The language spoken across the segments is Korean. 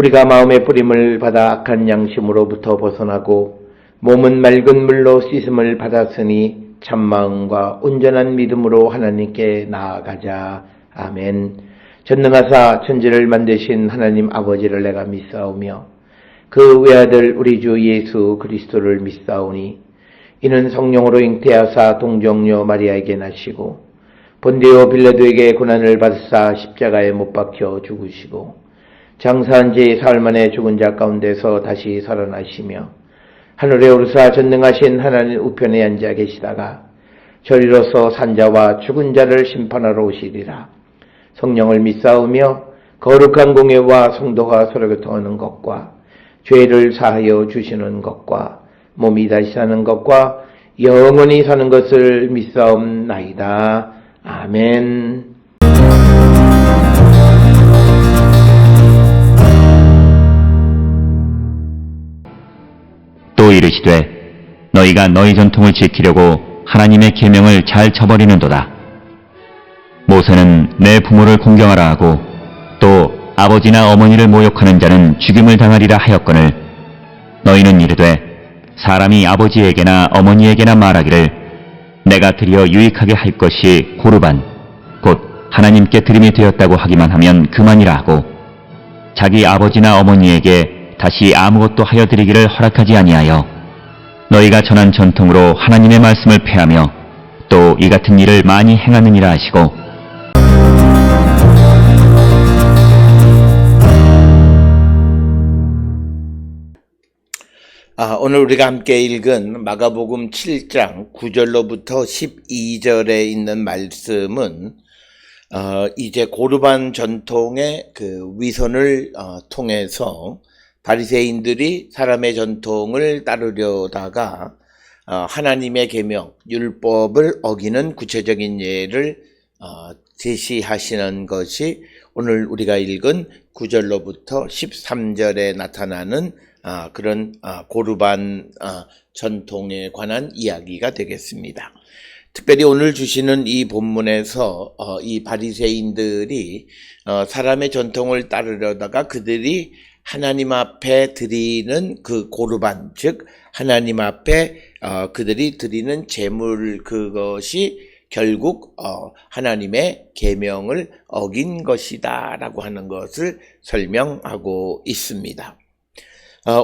우리가 마음의 뿌림을 받아 악한 양심으로부터 벗어나고 몸은 맑은 물로 씻음을 받았으니 참마음과 온전한 믿음으로 하나님께 나아가자. 아멘. 전능하사 천지를 만드신 하나님 아버지를 내가 믿사오며 그 외아들 우리 주 예수 그리스도를 믿사오니 이는 성령으로 잉태하사 동정녀 마리아에게 나시고 본디오 빌라도에게 고난을 받으사 십자가에 못 박혀 죽으시고 장사한 지 사흘 만에 죽은 자 가운데서 다시 살아나시며 하늘에 오르사 전능하신 하나님 우편에 앉아 계시다가 저리로서 산자와 죽은 자를 심판하러 오시리라. 성령을 믿사오며 거룩한 공예와 성도가 서로 교통하는 것과 죄를 사하여 주시는 것과 몸이 다시 사는 것과 영원히 사는 것을 믿사옵나이다. 아멘. 또 이르시되 너희가 너희 전통을 지키려고 하나님의 계명을 잘 저버리는도다. 모세는 내 부모를 공경하라 하고 또 아버지나 어머니를 모욕하는 자는 죽임을 당하리라 하였거늘 너희는 이르되 사람이 아버지에게나 어머니에게나 말하기를 내가 드려 유익하게 할 것이 고르반 곧 하나님께 드림이 되었다고 하기만 하면 그만이라 하고 자기 아버지나 어머니에게 다시 아무것도 하여 드리기를 허락하지 아니하여 너희가 전한 전통으로 하나님의 말씀을 폐하며 또 이 같은 일을 많이 행하느니라 하시고 오늘 우리가 함께 읽은 마가복음 7장 9절로부터 12절에 있는 말씀은 이제 고르반 전통의 그 위선을 통해서 바리새인들이 사람의 전통을 따르려다가 하나님의 계명, 율법을 어기는 구체적인 예를 제시하시는 것이 오늘 우리가 읽은 9절로부터 13절에 나타나는 그런 고르반 전통에 관한 이야기가 되겠습니다. 특별히 오늘 주시는 이 본문에서 이 바리새인들이 사람의 전통을 따르려다가 그들이 하나님 앞에 드리는 그 고르반, 즉 하나님 앞에 그들이 드리는 제물, 그것이 결국 하나님의 계명을 어긴 것이다 라고 하는 것을 설명하고 있습니다.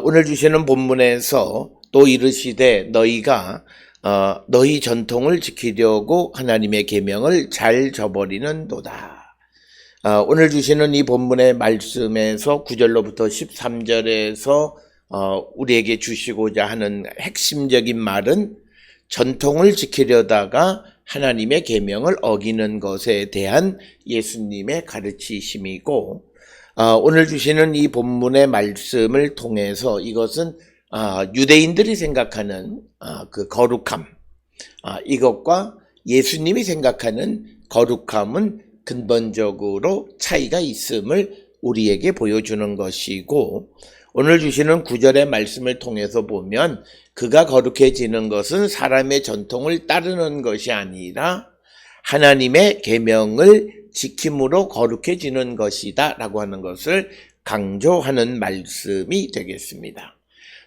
오늘 주시는 본문에서 또 이르시되 너희가 너희 전통을 지키려고 하나님의 계명을 잘 저버리는도다. 오늘 주시는 이 본문의 말씀에서 9절로부터 13절에서 우리에게 주시고자 하는 핵심적인 말은 전통을 지키려다가 하나님의 계명을 어기는 것에 대한 예수님의 가르치심이고 오늘 주시는 이 본문의 말씀을 통해서 이것은 유대인들이 생각하는 그 거룩함, 이것과 예수님이 생각하는 거룩함은 근본적으로 차이가 있음을 우리에게 보여주는 것이고 오늘 주시는 9절의 말씀을 통해서 보면 그가 거룩해지는 것은 사람의 전통을 따르는 것이 아니라 하나님의 계명을 지킴으로 거룩해지는 것이다 라고 하는 것을 강조하는 말씀이 되겠습니다.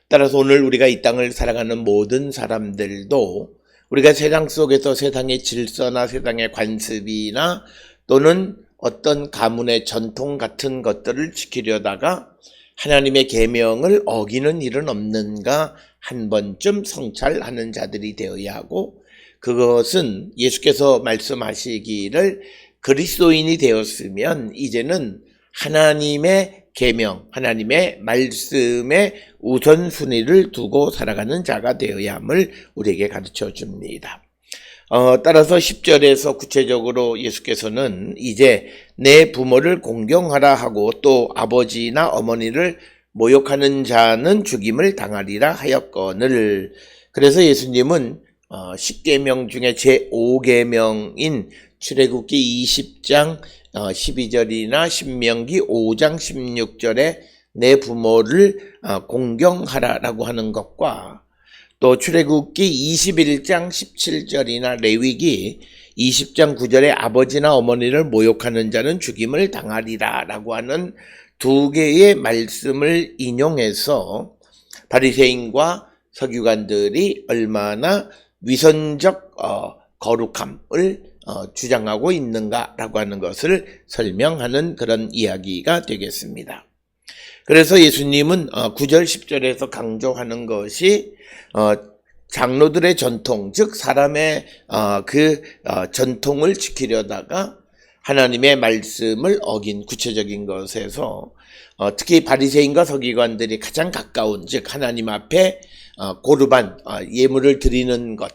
따라서 오늘 우리가 이 땅을 살아가는 모든 사람들도 우리가 세상 속에서 세상의 질서나 세상의 관습이나 또는 어떤 가문의 전통 같은 것들을 지키려다가 하나님의 계명을 어기는 일은 없는가 한 번쯤 성찰하는 자들이 되어야 하고 그것은 예수께서 말씀하시기를 그리스도인이 되었으면 이제는 하나님의 계명, 하나님의 말씀의 우선순위를 두고 살아가는 자가 되어야 함을 우리에게 가르쳐 줍니다. 따라서 10절에서 구체적으로 예수께서는 이제 내 부모를 공경하라 하고 또 아버지나 어머니를 모욕하는 자는 죽임을 당하리라 하였거늘 그래서 예수님은 10계명 중에 제5계명인 출애굽기 20장 12절이나 신명기 5장 16절에 내 부모를 공경하라라고 하는 것과 또 출애굽기 21장 17절이나 레위기 20장 9절에 아버지나 어머니를 모욕하는 자는 죽임을 당하리라 라고 하는 두 개의 말씀을 인용해서 바리새인과 서기관들이 얼마나 위선적 거룩함을 주장하고 있는가라고 하는 것을 설명하는 그런 이야기가 되겠습니다. 그래서 예수님은 9절 10절에서 강조하는 것이 장로들의 전통, 즉 사람의 전통을 지키려다가 하나님의 말씀을 어긴 구체적인 것에서 특히 바리새인과 서기관들이 가장 가까운, 즉 하나님 앞에 고르반 예물을 드리는 것,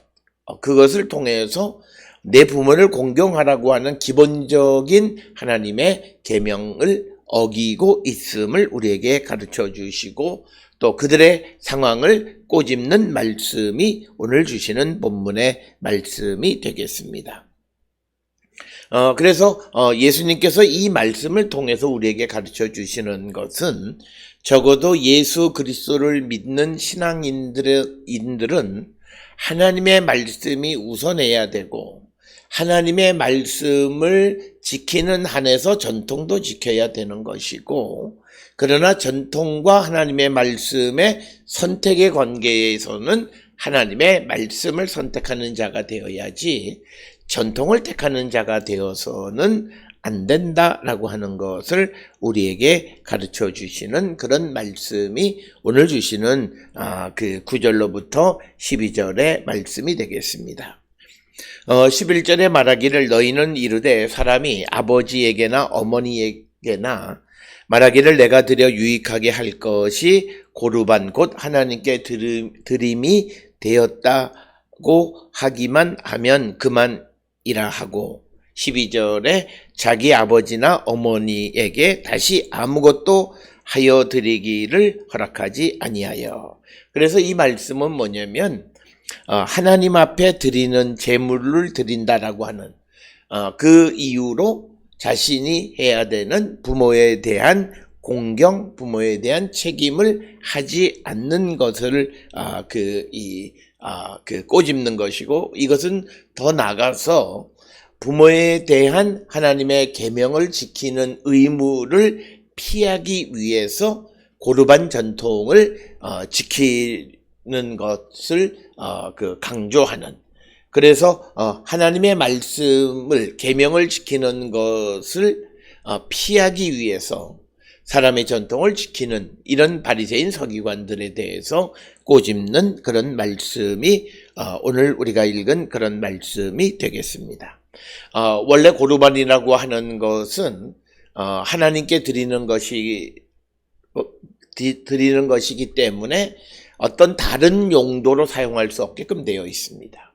그것을 통해서 내 부모를 공경하라고 하는 기본적인 하나님의 계명을 어기고 있음을 우리에게 가르쳐 주시고, 또 그들의 상황을 꼬집는 말씀이 오늘 주시는 본문의 말씀이 되겠습니다. 그래서 예수님께서 이 말씀을 통해서 우리에게 가르쳐 주시는 것은, 적어도 예수 그리스도를 믿는 신앙인들은 하나님의 말씀이 우선해야 되고, 하나님의 말씀을 지키는 한에서 전통도 지켜야 되는 것이고, 그러나 전통과 하나님의 말씀의 선택의 관계에서는 하나님의 말씀을 선택하는 자가 되어야지 전통을 택하는 자가 되어서는 안 된다라고 하는 것을 우리에게 가르쳐 주시는 그런 말씀이 오늘 주시는 그 9절로부터 12절의 말씀이 되겠습니다. 11절에 말하기를 너희는 이르되 사람이 아버지에게나 어머니에게나 말하기를 내가 드려 유익하게 할 것이 고르반 곧 하나님께 드림이 되었다고 하기만 하면 그만이라 하고, 12절에 자기 아버지나 어머니에게 다시 아무것도 하여 드리기를 허락하지 아니하여. 그래서 이 말씀은 뭐냐면 하나님 앞에 드리는 제물을 드린다라고 하는 그 이유로 자신이 해야 되는 부모에 대한 공경, 부모에 대한 책임을 하지 않는 것을 꼬집는 것이고, 이것은 더 나아가서 부모에 대한 하나님의 계명을 지키는 의무를 피하기 위해서 고르반 전통을 지키는 것을 강조하는, 그래서 하나님의 말씀을 계명을 지키는 것을 피하기 위해서 사람의 전통을 지키는 이런 바리새인 서기관들에 대해서 꼬집는 그런 말씀이 오늘 우리가 읽은 그런 말씀이 되겠습니다. 원래 고르반이라고 하는 것은 하나님께 드리는 것이기 때문에 어떤 다른 용도로 사용할 수 없게끔 되어 있습니다.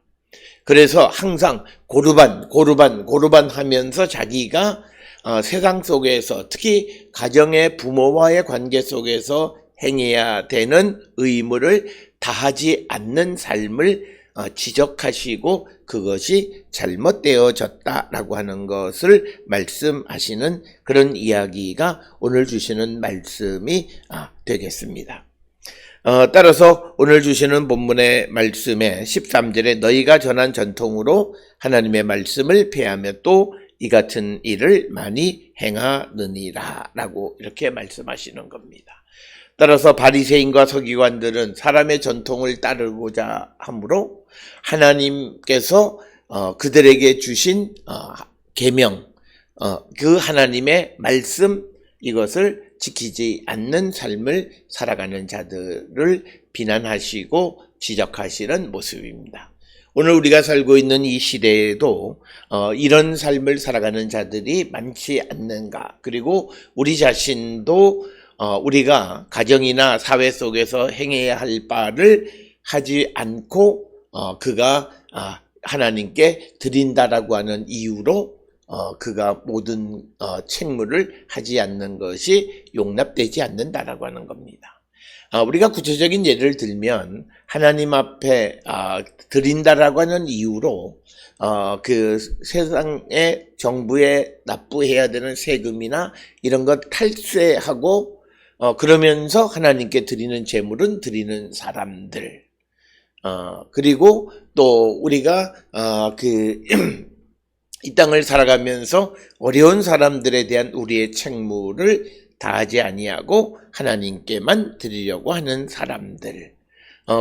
그래서 항상 고르반 하면서 자기가 세상 속에서, 특히 가정의 부모와의 관계 속에서 행해야 되는 의무를 다하지 않는 삶을 지적하시고 그것이 잘못되어졌다라고 하는 것을 말씀하시는 그런 이야기가 오늘 주시는 말씀이 되겠습니다. 따라서 오늘 주시는 본문의 말씀에 13절에 너희가 전한 전통으로 하나님의 말씀을 폐하며 또 이 같은 일을 많이 행하느니라 라고 이렇게 말씀하시는 겁니다. 따라서 바리새인과 서기관들은 사람의 전통을 따르고자 하므로 하나님께서 그들에게 주신 계명, 그 하나님의 말씀, 이것을 지키지 않는 삶을 살아가는 자들을 비난하시고 지적하시는 모습입니다. 오늘 우리가 살고 있는 이 시대에도 이런 삶을 살아가는 자들이 많지 않는가, 그리고 우리 자신도 우리가 가정이나 사회 속에서 행해야 할 바를 하지 않고 그가 하나님께 드린다라고 하는 이유로 그가 모든 책무를 하지 않는 것이 용납되지 않는다라고 하는 겁니다. 우리가 구체적인 예를 들면 하나님 앞에 드린다라고 하는 이유로 그 세상의 정부에 납부해야 되는 세금이나 이런 것 탈세하고 그러면서 하나님께 드리는 제물은 드리는 사람들, 그리고 또 우리가 이 땅을 살아가면서 어려운 사람들에 대한 우리의 책무를 다하지 아니하고 하나님께만 드리려고 하는 사람들,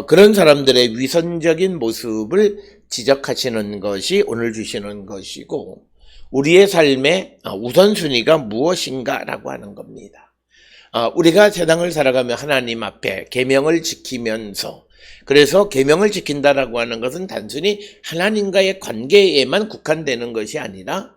그런 사람들의 위선적인 모습을 지적하시는 것이 오늘 주시는 것이고, 우리의 삶의 우선순위가 무엇인가라고 하는 겁니다. 우리가 세상을 살아가며 하나님 앞에 계명을 지키면서, 그래서 계명을 지킨다라고 하는 것은 단순히 하나님과의 관계에만 국한되는 것이 아니라,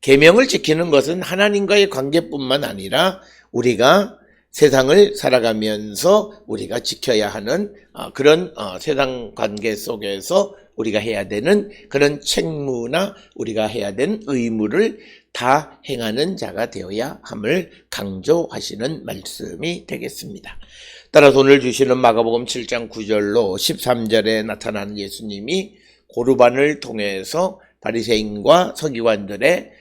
계명을 지키는 것은 하나님과의 관계뿐만 아니라 우리가 세상을 살아가면서 우리가 지켜야 하는 그런 세상 관계 속에서 우리가 해야 되는 그런 책무나 우리가 해야 되는 의무를 다 행하는 자가 되어야 함을 강조하시는 말씀이 되겠습니다. 따라서 오늘 주시는 마가복음 7장 9절로 13절에 나타나는 예수님이 고르반을 통해서 바리새인과 서기관들의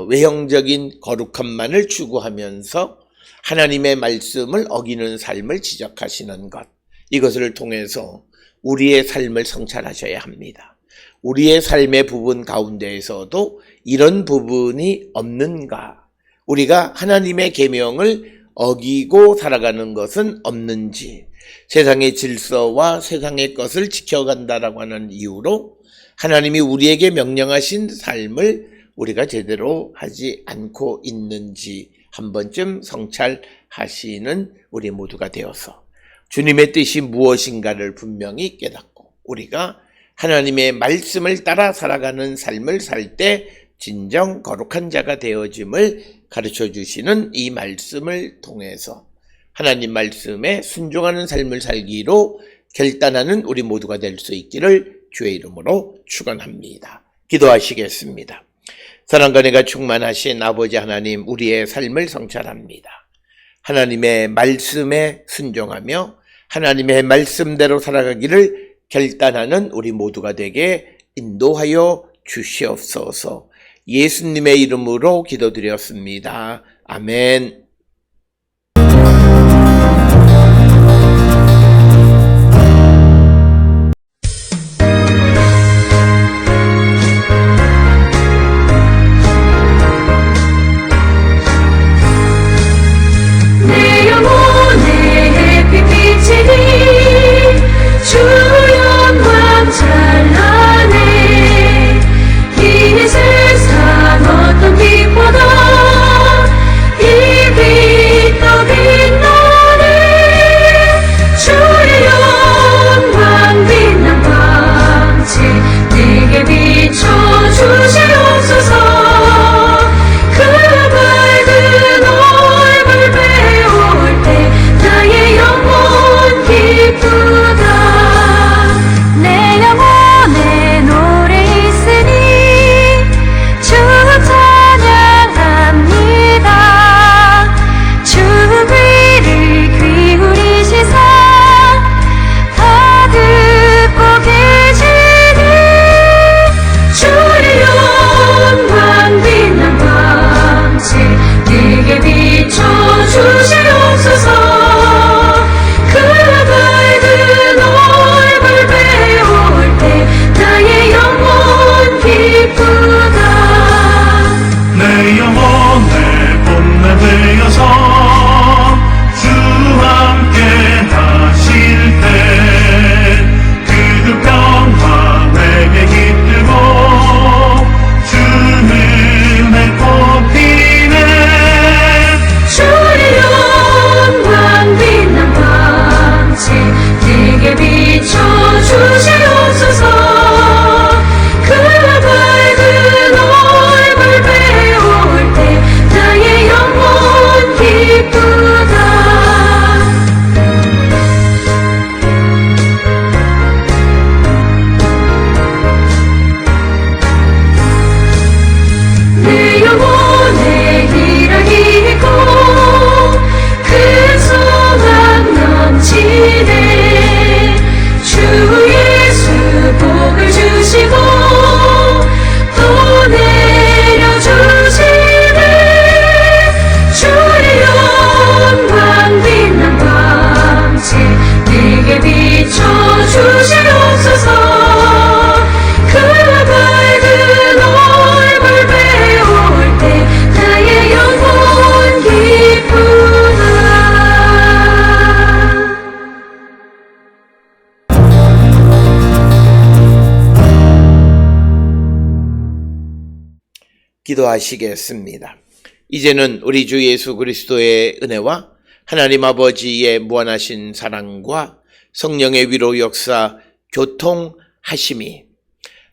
외형적인 거룩함만을 추구하면서 하나님의 말씀을 어기는 삶을 지적하시는 것, 이것을 통해서 우리의 삶을 성찰하셔야 합니다. 우리의 삶의 부분 가운데에서도 이런 부분이 없는가, 우리가 하나님의 계명을 어기고 살아가는 것은 없는지, 세상의 질서와 세상의 것을 지켜간다라고 하는 이유로 하나님이 우리에게 명령하신 삶을 우리가 제대로 하지 않고 있는지 한 번쯤 성찰하시는 우리 모두가 되어서 주님의 뜻이 무엇인가를 분명히 깨닫고 우리가 하나님의 말씀을 따라 살아가는 삶을 살 때 진정 거룩한 자가 되어짐을 가르쳐 주시는 이 말씀을 통해서 하나님 말씀에 순종하는 삶을 살기로 결단하는 우리 모두가 될 수 있기를 주의 이름으로 축원합니다. 기도하시겠습니다. 사랑과 은혜가 충만하신 아버지 하나님, 우리의 삶을 성찰합니다. 하나님의 말씀에 순종하며 하나님의 말씀대로 살아가기를 결단하는 우리 모두가 되게 인도하여 주시옵소서. 예수님의 이름으로 기도드렸습니다. 아멘. 그 밝은 얼굴 배울 때 나의 영혼 기쁘다. 기도하시겠습니다. 이제는 우리 주 예수 그리스도의 은혜와 하나님 아버지의 무한하신 사랑과 성령의 위로 역사 교통하심이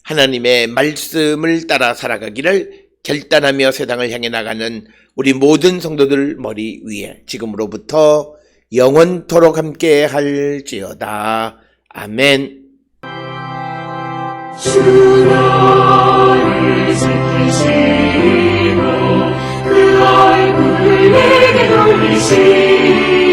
하나님의 말씀을 따라 살아가기를 결단하며 세상을 향해 나가는 우리 모든 성도들 머리 위에 지금으로부터 영원토록 함께 할지어다. 아멘. 주 너를 지키시고 그 얼굴을 내게 돌리시고